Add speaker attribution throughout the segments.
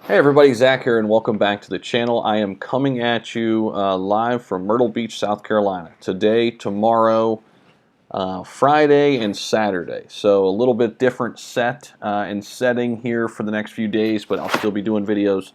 Speaker 1: Hey everybody, Zach here and welcome back to the channel. I am coming at you live from Myrtle Beach, South Carolina. Today, tomorrow, Friday, and Saturday. So a little bit different set and setting here for the next few days, but I'll still be doing videos.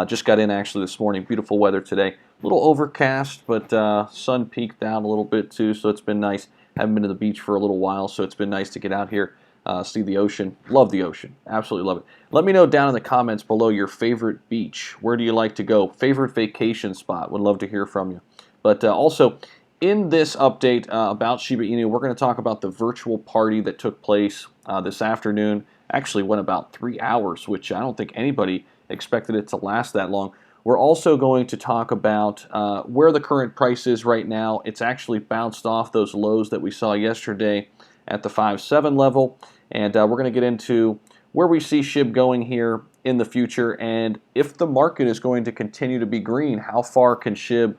Speaker 1: Just got in actually this morning. Beautiful weather today. A little overcast, but sun peaked out a little bit too, so it's been nice. Haven't been to the beach for a little while, so it's been nice to get out here. See the ocean. Love the ocean. Absolutely love it. Let me know down in the comments below your favorite beach. Where do you like to go? Favorite vacation spot. Would love to hear from you. But also, in this update about Shiba Inu, we're going to talk about the virtual party that took place this afternoon. Actually went about 3 hours, which I don't think anybody expected it to last that long. We're also going to talk about where the current price is right now. It's actually bounced off those lows that we saw yesterday at the 5.7 level. And we're going to get into where we see SHIB going here in the future, and if the market is going to continue to be green, how far can SHIB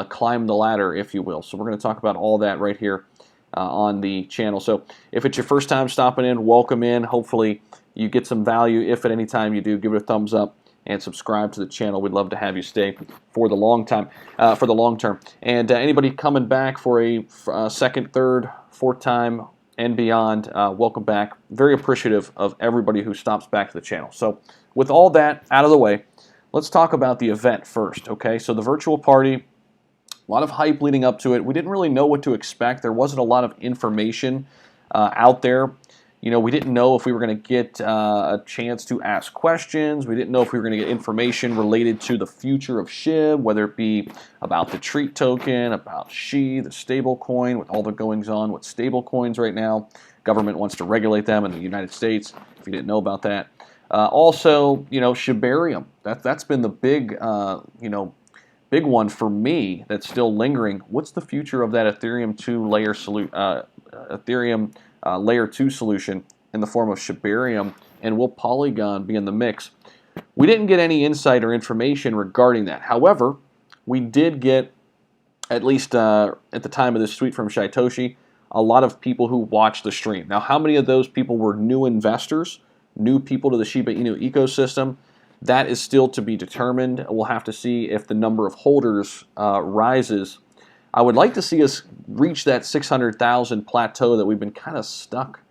Speaker 1: climb the ladder, if you will. So we're going to talk about all that right here on the channel. So if it's your first time stopping in, welcome in. Hopefully you get some value. If at any time you do, give it a thumbs up and subscribe to the channel. We'd love to have you stay for the long term. And anybody coming back for a second, third, fourth time and beyond, welcome back. Very appreciative of everybody who stops back to the channel. So with all that out of the way, let's talk about the event first. Okay, so the virtual party, a lot of hype leading up to it. We didn't really know what to expect. There wasn't a lot of information out there. You know, we didn't know if we were going to get a chance to ask questions. We didn't know if we were going to get information related to the future of SHIB, whether it be about the treat token, about SHI, the stable coin, with all the goings on with stable coins right now. Government wants to regulate them in the United States, if you didn't know about that. Also, you know, Shibarium. That's been the big, big one for me that's still lingering. What's the future of that Ethereum 2 layer Layer 2 solution in the form of Shibarium, and will Polygon be in the mix? We didn't get any insight or information regarding that. However, we did get, at least at the time of this tweet from Shytoshi, a lot of people who watched the stream. Now, how many of those people were new investors, new people to the Shiba Inu ecosystem? That is still to be determined. We'll have to see if the number of holders rises. I would like to see us reach that 600,000 plateau that we've been kind of stuck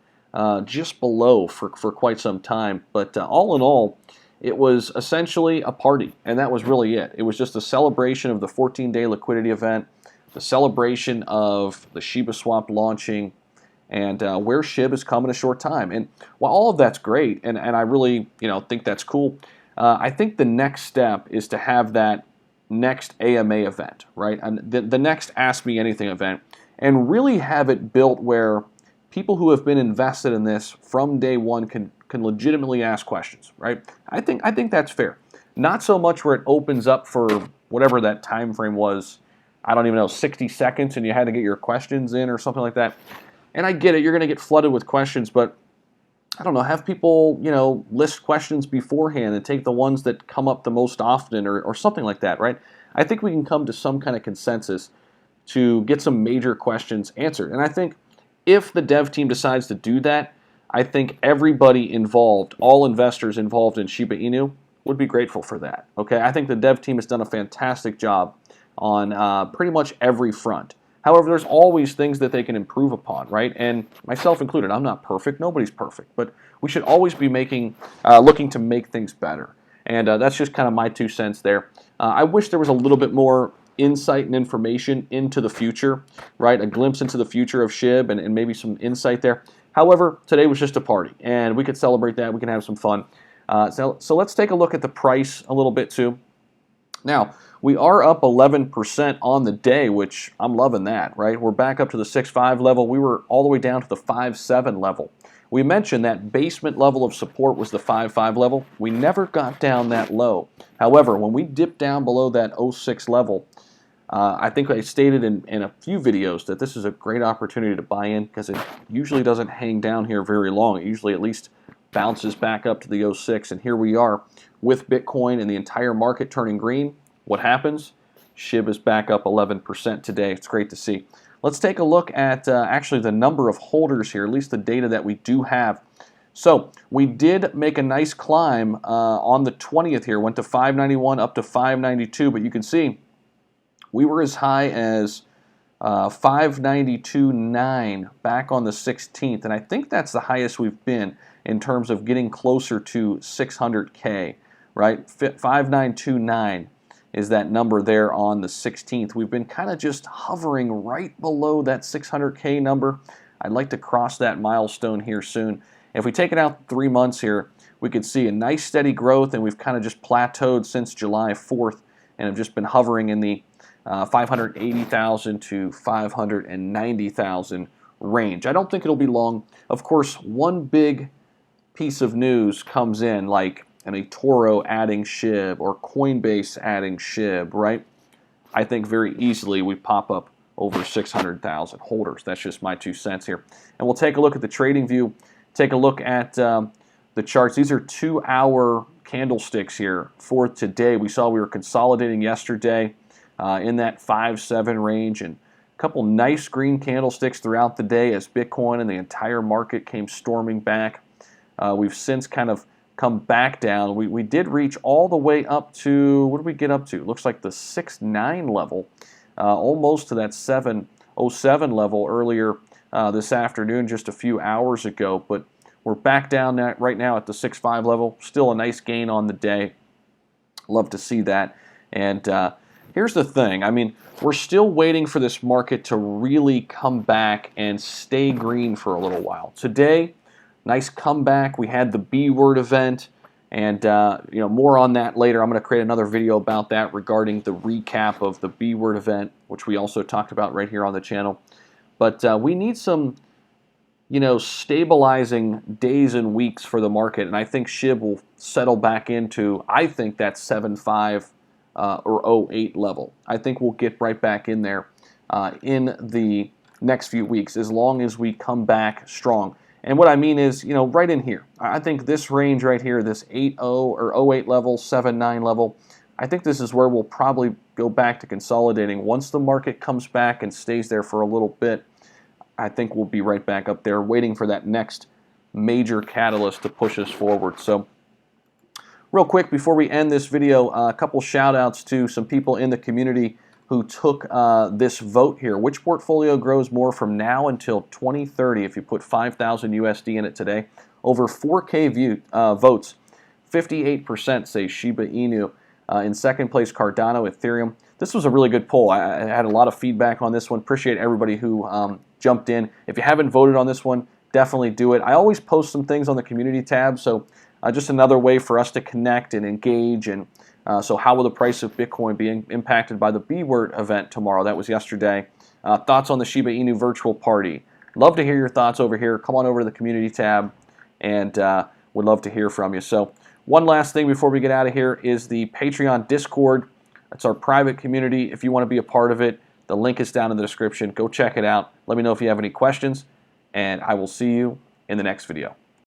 Speaker 1: just below for quite some time. But all in all, it was essentially a party, and that was really it. It was just a celebration of the 14-day liquidity event, the celebration of the Shiba Swap launching, and where SHIB is come in a short time. And while all of that's great, and I really think that's cool, I think the next step is to have that next AMA event, right? And the next Ask Me Anything event, and really have it built where people who have been invested in this from day one can legitimately ask questions, right? I think that's fair. Not so much where it opens up for whatever that time frame was, I don't even know, 60 seconds, and you had to get your questions in or something like that. And I get it, you're going to get flooded with questions, but I don't know, have people, list questions beforehand and take the ones that come up the most often or something like that, right? I think we can come to some kind of consensus to get some major questions answered. And I think if the dev team decides to do that, I think everybody involved, all investors involved in Shiba Inu, would be grateful for that, okay? I think the dev team has done a fantastic job on pretty much every front. However, there's always things that they can improve upon, right? And myself included, I'm not perfect. Nobody's perfect. But we should always be looking to make things better. And that's just kind of my 2 cents there. I wish there was a little bit more insight and information into the future, right? A glimpse into the future of SHIB and maybe some insight there. However, today was just a party, and we could celebrate that. We can have some fun. So let's take a look at the price a little bit too. Now, we are up 11% on the day, which I'm loving that, right? We're back up to the 6.5 level. We were all the way down to the 5.7 level. We mentioned that basement level of support was the 5.5 level. We never got down that low. However, when we dipped down below that 0.6 level, I think I stated in a few videos that this is a great opportunity to buy in because it usually doesn't hang down here very long. It usually at least bounces back up to the 0.6, and here we are with Bitcoin and the entire market turning green. What happens? SHIB is back up 11% today. It's great to see. Let's take a look at actually the number of holders here, at least the data that we do have. So we did make a nice climb on the 20th here. Went to 591 up to 592, but you can see we were as high as 592.9 back on the 16th, and I think that's the highest we've been in terms of getting closer to 600K, right? 592.9 is that number there on the 16th. We've been kind of just hovering right below that 600K number. I'd like to cross that milestone here soon. If we take it out 3 months here, we could see a nice steady growth, and we've kind of just plateaued since July 4th and have just been hovering in the 580,000 to 590,000 range. I don't think it'll be long. Of course, one big piece of news comes in, like an eToro adding SHIB or Coinbase adding SHIB, right? I think very easily we pop up over 600,000 holders. That's just my 2 cents here. And we'll take a look at the trading view, take a look at the charts. These are 2-hour candlesticks here for today. We saw we were consolidating yesterday in that 5-7 range, and a couple nice green candlesticks throughout the day as Bitcoin and the entire market came storming back. We've since kind of come back down. We did reach all the way up to, what did we get up to? It looks like the 6.9 level, almost to that 707 level earlier this afternoon, just a few hours ago, but we're back down right now at the 6.5 level. Still a nice gain on the day. Love to see that. And here's the thing. I mean, we're still waiting for this market to really come back and stay green for a little while. Today, nice comeback. We had the B word event, and more on that later. I'm going to create another video about that regarding the recap of the B word event, which we also talked about right here on the channel. But we need some stabilizing days and weeks for the market, and I think SHIB will settle back into, I think, that 7.5 or 08 level. I think we'll get right back in there in the next few weeks, as long as we come back strong. And what I mean is, right in here. I think this range right here, this 8.0 or 08 level, 7.9 level, I think this is where we'll probably go back to consolidating. Once the market comes back and stays there for a little bit, I think we'll be right back up there waiting for that next major catalyst to push us forward. So real quick before we end this video, a couple shout outs to some people in the community who took this vote here. Which portfolio grows more from now until 2030 if you put 5,000 USD in it today? Over 4K votes. 58% say Shiba Inu. In second place, Cardano, Ethereum. This was a really good poll. I had a lot of feedback on this one. Appreciate everybody who jumped in. If you haven't voted on this one, definitely do it. I always post some things on the community tab, so just another way for us to connect and engage. And so how will the price of Bitcoin be impacted by the B-word event tomorrow? That was yesterday. Thoughts on the Shiba Inu virtual party? Love to hear your thoughts over here. Come on over to the community tab, and would love to hear from you. So one last thing before we get out of here is the Patreon Discord. It's our private community. If you want to be a part of it, the link is down in the description. Go check it out. Let me know if you have any questions, and I will see you in the next video.